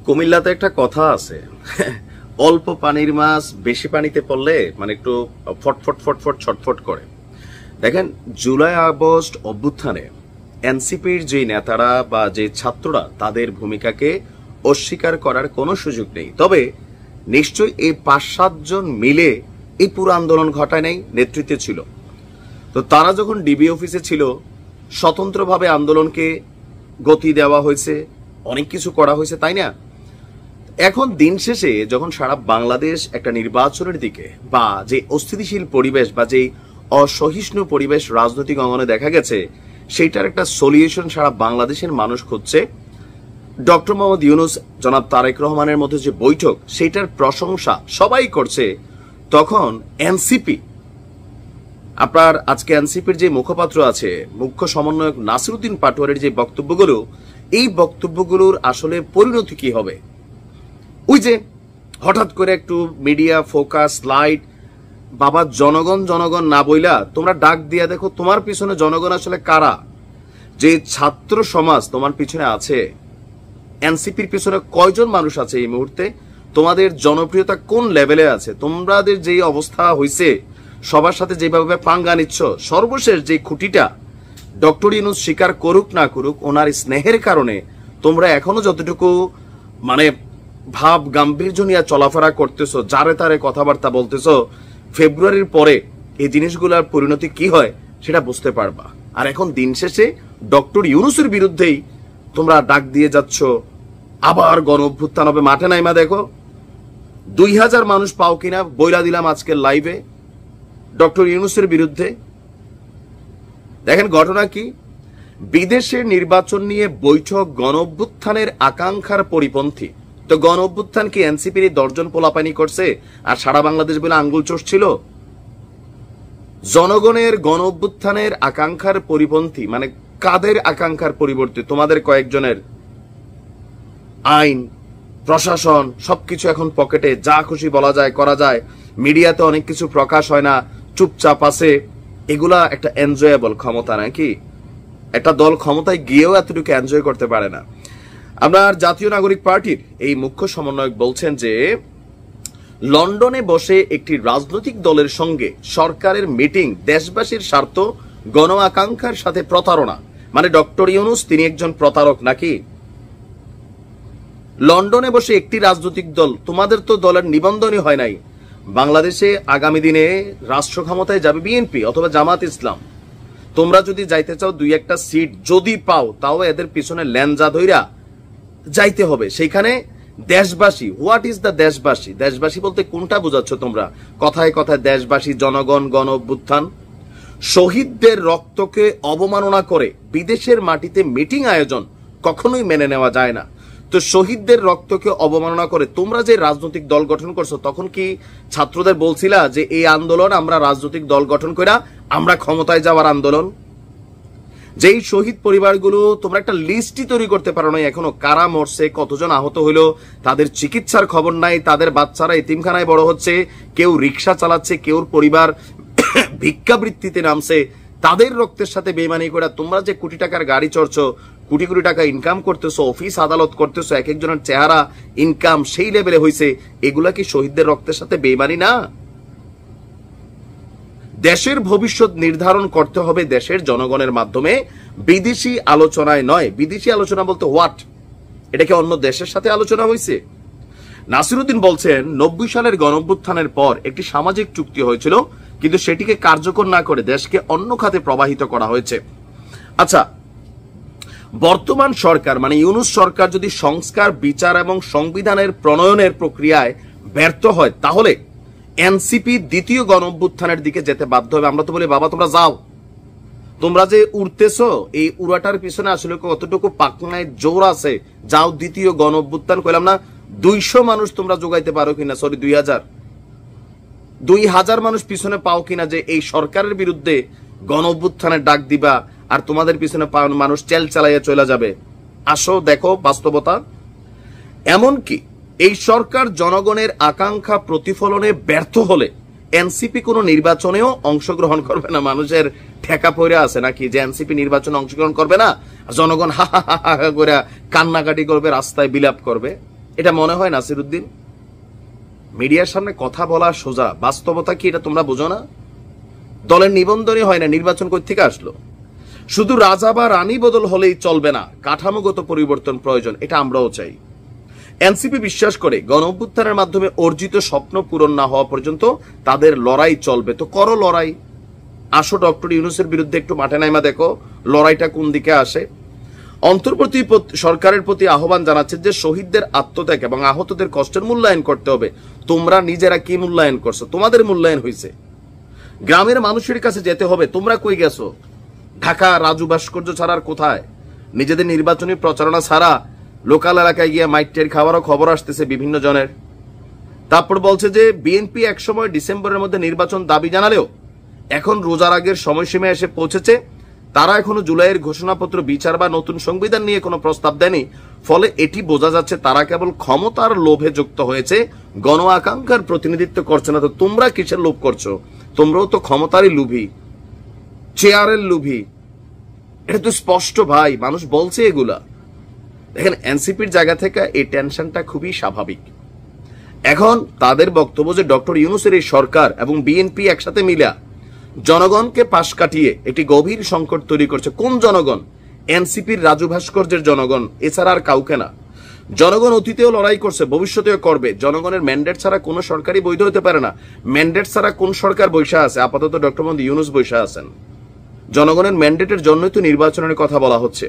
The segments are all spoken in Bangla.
কুমিল্লাতে একটা কথা আছে, অল্প পানির মাছ বেশি পানিতে পড়লে মানে একটু ফটফট ফটফট ছটফট করে। দেখেন, জুলাই আগস্ট অভ্যুত্থানে এনসিপির যে নেতারা বা যে ছাত্ররা, তাদের ভূমিকাকে অস্বীকার করার কোনো সুযোগ নেই। তবে নিশ্চয়ই এই ৫-৭ জন মিলে এই পুরো আন্দোলন ঘটায় নাই, নেতৃত্বে ছিল। তো তারা যখন ডিবি অফিসে ছিল, স্বতন্ত্রভাবে আন্দোলনকে গতি দেওয়া হয়েছে, অনেক কিছু করা হয়েছে, তাই না? এখন দিন শেষে যখন সারা বাংলাদেশ একটা নির্বাচনের দিকে, বা যে অস্থিতিশীল পরিবেশ বা যে অসহিষ্ণু পরিবেশ রাজনৈতিক অঙ্গনে দেখা গেছে, সেইটার একটা সলিউশন সারা বাংলাদেশের মানুষ খুঁজছে। ডক্টর মোহাম্মদ ইউনূস, জনাব তারেক রহমানের মধ্যে যে বৈঠক, সেইটার প্রশংসা সবাই করছে। তখন এনসিপি, আপনার আজকে এনসিপির যে মুখপাত্র আছে, মুখ্য সমন্বয়ক নাসিরউদ্দিন পাটোয়ারির যে বক্তব্যগুলো, এই বক্তব্যগুলোর আসলে পরিণতি কি হবে? ওই যে হঠাৎ করে একটু মিডিয়া ফোকাস লাইট, বাবা জনগণ জনগণ না বইলা তোমরা ডাক দিয়া দেখো তোমার পিছনে জনগণ আসলে কারা। যে ছাত্র সমাজ তোমার পিছনে আছে, এনসিপির পিছনে কয়জন মানুষ আছে এই মুহূর্তে, তোমাদের জনপ্রিয়তা কোন লেভেলে আছে, তোমাদের যে অবস্থা হয়েছে, সবার সাথে যেভাবে পাঙ্গা নিচ্ছ, সর্বশেষ যে খুঁটিটা ডক্টর ইউনূস স্বীকার করুক না করুক, ওনার স্নেহের কারণে তোমরা এখনো যতটুকু মানে ভাব গাম্ভীর্য নিয়ে চলাফেরা করতেছো, যারে তারে কথাবার্তা বলতেছো, ফেব্রুয়ারির পরে এই জিনিসগুলোর পরিণতি কি হয় সেটা বুঝতে পারবা। আর এখন দিন শেষে ডক্টর ইউনূসের বিরুদ্ধেই তোমরা ডাক দিয়ে যাচ্ছ। আবার গণ অভ্যুত্থান হবে, মাঠে নাইমা দেখো ২০০০ মানুষ পাও কিনা বইলা দিলাম আজকের লাইভে ডক্টর ইউনূসের বিরুদ্ধে। দেখেন ঘটনা কি, বিদেশের নির্বাচন নিয়ে বৈঠক গণ অভ্যুত্থানের আকাঙ্ক্ষার পরিপন্থী। তো গণ অভ্যুত্থান কি এনসিপির ১০ জন পোলাপানি করছে আর সারা বাংলাদেশ বলে আঙ্গুল চষছিল? জনগণের গণ অভ্যুত্থানের আকাঙ্ক্ষার পরিপন্থী মানে কাদের আকাঙ্ক্ষার পরিবর্তে? তোমাদের কয়েকজনের। আইন প্রশাসন সবকিছু এখন পকেটে, যা খুশি বলা যায় করা যায়, মিডিয়াতে অনেক কিছু প্রকাশ হয় না, চুপচাপ আছে। এগুলা একটা এনজয়েবল ক্ষমতা নাকি? একটা দল ক্ষমতায় গিয়েও এতটুকু এনজয় করতে পারে না। আপনার জাতীয় নাগরিক পার্টির এই মুখ্য সমন্বয়ক বলছেন যে লন্ডনে বসে একটি রাজনৈতিক দলের সঙ্গে সরকারের মিটিং দেশবাসীর স্বার্থ গণ আকাঙ্ক্ষার সাথে প্রতারণা। মানে ডক্টর ইউনূস তিনি একজন প্রতারক নাকি? লন্ডনে বসে একটি রাজনৈতিক দল, তোমাদের তো দলের নিবন্ধনই হয় নাই। বাংলাদেশে আগামী দিনে রাষ্ট্র ক্ষমতায় যাবে বিএনপি অথবা জামাত ইসলাম। তোমরা যদি যাইতে চাও, ২-১টা সিট যদি পাও, তাও এদের পিছনে ল্যাঞ্জা ধইরা যাইতে হবে। সেইখানে দেশবাসী, হোয়াট ইজ দ্য দেশবাসী? দেশবাসী বলতে কোনটা বোঝাচ্ছ তোমরা? কথায় কথায় দেশবাসী, জনগণ, গণ অভ্যুত্থান। শহীদদের রক্তকে অবমাননা করে বিদেশের মাটিতে মিটিং আয়োজন কখনোই মেনে নেওয়া যায় না। তো শহীদদের রক্তকে অবমাননা করে তোমরা যে রাজনৈতিক দল গঠন করছো, তখন কি ছাত্রদের বলছিলা যে এই আন্দোলন আমরা রাজনৈতিক দল গঠন করে আমরা ক্ষমতায় যাওয়ার আন্দোলন? যেই শহীদ পরিবারগুলো তোমরা একটা লিস্টই তৈরি করতে পারো না এখনো, কারা মরছে, কতজন আহত হইলো, তাদের চিকিৎসার খবর নাই, তাদের বাচ্চারা এতিমখানায় বড় হচ্ছে, কেউ রিক্সা চালাচ্ছে, কেউর পরিবার ভিক্ষাবৃত্তিতে নামছে, তাদের রক্তের সাথে বেইমানি করে তোমরা যে কোটি টাকার গাড়ি চড়ছো, কোটি কোটি টাকা ইনকাম করতেছো, অফিস আদালত করতেছো, এক একজনের চেহারা ইনকাম সেই লেভেলে হয়েছে, এগুলা কি শহীদদের রক্তের সাথে বেইমানি না? দেশের ভবিষ্যৎ নির্ধারণ করতে হবে দেশের জনগণের মাধ্যমে, বিদেশি আলোচনায় নয়। বিদেশি আলোচনা বলতে হোয়াট? এটা কি অন্য দেশের সাথে আলোচনা হয়েছে? নাসিরউদ্দিন বলছেন ৯০ সালের গণঅভ্যুত্থানের পর একটি সামাজিক চুক্তি হয়েছিল, কিন্তু সেটিকে কার্যকর না করে দেশকে অন্য খাতে প্রবাহিত করা হয়েছে। আচ্ছা, বর্তমান সরকার মানে ইউনূস সরকার যদি সংস্কার, বিচার এবং সংবিধানের প্রণয়নের প্রক্রিয়ায় ব্যর্থ হয়, তাহলে এনসিপি দ্বিতীয় গণঅভ্যুত্থানের দিকে যেতে বাধ্য হবে। আমরা তো বলি বাবা তোমরা যাও, তোমরা যে উড়তেছো, এই উড়াটার পিছনে আসলে কতটুকু পাকনায় জোর আছে, যাও দ্বিতীয় গণঅভ্যুত্থান। কইলাম না ২০০ মানুষ তোমরা যোগাইতে পারো কিনা, সরি ২০০০ মানুষ পিছনে পাও কিনা যে এই সরকারের বিরুদ্ধে গণঅভ্যুত্থানের ডাক দিবা আর তোমাদের পিছনে মানুষ চেল চালাইয়া চলে যাবে। আসো দেখো বাস্তবতা। এমনকি এই সরকার জনগণের আকাঙ্ক্ষা প্রতিফলনে ব্যর্থ হলে এনসিপি কোনো নির্বাচনেও অংশগ্রহণ করবে না। মানুষের ঠেকা পড়ে আছে নাকি যে এনসিপি নির্বাচনে অংশগ্রহণ করবে না, জনগণ হা হা হা হা করে কান্নাকাটি করবে, রাস্তায় বিলাপ করবে? এটা মনে হয় নাসিরউদ্দিন? মিডিয়ার সামনে কথা বলা সোজা, বাস্তবতা কি এটা তোমরা বোঝো না? দলের নিবন্ধনই হয় না, নির্বাচন কই থেকে আসলো? শুধু রাজা বা রানী বদল হলেই চলবে না, কাঠামোগত পরিবর্তন প্রয়োজন, এটা আমরাও চাই। এনসিপি বিশ্বাস করে গণ অভ্যুত্থানের মাধ্যমে অর্জিত স্বপ্ন পূরণ না হওয়া পর্যন্ত তাদের লড়াই চলবে। তো করো লড়াই, আসো ডক্টর ইউনূসের বিরুদ্ধে একটু মাঠে নাইমা দেখো লড়াইটা কোন দিকে আসে। অন্তর্বর্তী সরকারের প্রতি আহ্বান জানাচ্ছে যে শহীদদের আত্মত্যাগ এবং আহতদের কষ্টের মূল্যায়ন করতে হবে। তোমরা নিজেরা কি মূল্যায়ন করছো? তোমাদের মূল্যায়ন হয়েছে। গ্রামের মানুষের কাছে যেতে হবে। তোমরা কই গেছো? ঢাকা রাজু ভাস্কর্য ছাড়ার কোথায়? নিজেদের নির্বাচনী প্রচারণা ছাড়া লোকাল এলাকায় গিয়ে মাইটের খাবারও খবর আসতেছে বিভিন্ন জনের। তারপর বলছে যে বিএনপি একসময় ডিসেম্বরের মধ্যে নির্বাচন দাবি জানালেও এখন রোজার আগের সময়সীমা এসে পৌঁছেছে। তারা এখনো জুলাইয়ের ঘোষণাপত্র বিচার বা নতুন সংবিধান নিয়ে কোনো প্রস্তাব দেয়নি। ফলে এটি বোঝা যাচ্ছে তারা কেবল ক্ষমতার লোভে যুক্ত হয়েছে, গণ আকাঙ্ক্ষার প্রতিনিধিত্ব করছে না। তো তোমরা কিসের লোভ করছো? তোমরাও তো ক্ষমতারই লোভী, চেয়ারের লোভী। এটা তো স্পষ্ট ভাই, মানুষ বলছে এগুলা। দেখেন, এনসিপির জায়গা থেকে এই টেনশনটা খুবই স্বাভাবিক। এখন তাদের বক্তব্য যে ডক্টর ইউনূসের এই সরকার এবং বিএনপি একসাথে মিলা জনগণকে পাশ কাটিয়ে একটি গভীর সংকট তৈরি করছে। কোন জনগণ? এনসিপির রাজু ভাস্কর্যের জনগণ, এছাড়া আর কাউকে না। জনগণ অতীতেও লড়াই করছে, ভবিষ্যতেও করবে। জনগণের ম্যান্ডেট ছাড়া কোনো সরকারই বৈধ হতে পারে না। ম্যান্ডেট ছাড়া কোন সরকার বৈশা আছে? আপাতত ডক্টর মোহাম্মদ ইউনূস বৈশা আছেন। জনগণের ম্যান্ডেটের জন্যই তো নির্বাচনের কথা বলা হচ্ছে।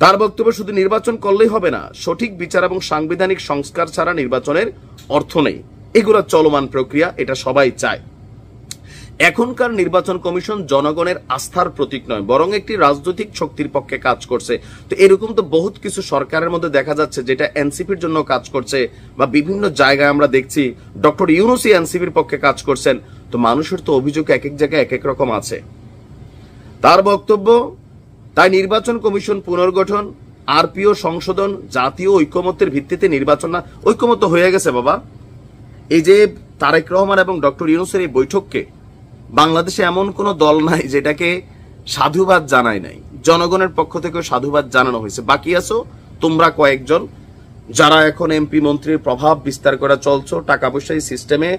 তার বক্তব্য শুধু নির্বাচন করলেই হবে না, সঠিক বিচার এবং সাংবিধানিক সংস্কার ছাড়া নির্বাচনের অর্থ নেই। এগুলো চলমান প্রক্রিয়া, এটা সবাই চায়। এখনকার নির্বাচন কমিশন জনগণের আস্থার প্রতীক নয়, বরং একটি রাজনৈতিক শক্তির পক্ষে কাজ করছে। তো এরকম তো বহুত কিছু সরকারের মধ্যে দেখা যাচ্ছে যেটা এনসিপির জন্য কাজ করছে, বা বিভিন্ন জায়গায় আমরা দেখছি ডক্টর ইউনূসই এনসিপির পক্ষে কাজ করছেন। তো মানুষের তো অভিযোগ এক এক জায়গায় এক এক রকম আছে। তার বক্তব্য, তাই নির্বাচন কমিশন পুনর্গঠন, আরপিও সংশোধন, জাতীয় ঐকমত্যের ভিত্তিতে নির্বাচন না। ঐকমত্য হয়ে গেছে বাবা। এই যে তারেক রহমান এবং ডক্টর ইউনূসের এই বৈঠককে বাংলাদেশে এমন কোন দল নাই যেটাকে সাধুবাদ জানায় নাই। জনগণের পক্ষ থেকে সাধুবাদ জানানো হয়েছে। বাকি আছো তোমরা কয়েকজন, যারা এখন এমপি মন্ত্রীর প্রভাব বিস্তার করে চলছো, টাকা পয়সা এই সিস্টেমে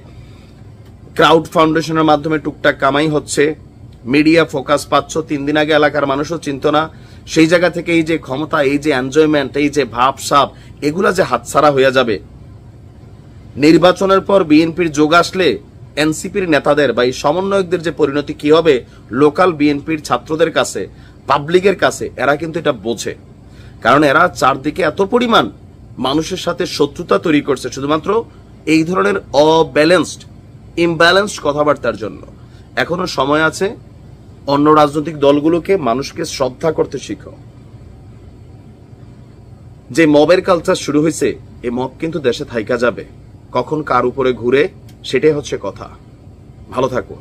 ক্রাউড ফাউন্ডেশনের মাধ্যমে টুকটাক কামাই হচ্ছে, মিডিয়া ফোকাস পাচ্ছ। 3 দিন আগে এলাকার মানুষও চিন্ত না। সেই জায়গা থেকে এই যে ক্ষমতা, এই যে এনজয়মেন্ট, এই যে ভাবসাব, এগুলা যে হাতছাড়া হয়ে যাবে। নির্বাচনের পর বিএনপির যোগ আসলে এনসিপির নেতাদের বা এই সমন্বয়কদের যে পরিণতি কি হবে লোকাল বিএনপির ছাত্রদের কাছে, পাবলিকের কাছে, এরা কিন্তু এটা বোঝে। কারণ এরা চারদিকে এত পরিমাণ মানুষের সাথে শত্রুতা তৈরি করছে শুধুমাত্র এই ধরনের ইমব্যালেন্সড কথাবার্তার জন্য। এখনো সময় আছে। অন্য রাজনৈতিক দলগুলোকে, মানুষকে শ্রদ্ধা করতে শিখো। যে মবের কালচার শুরু হয়েছে, এই মব কিন্তু দেশে থাইকা যাবে। কখন কার উপরে ঘুরে, সেটাই হচ্ছে কথা। ভালো থাকো।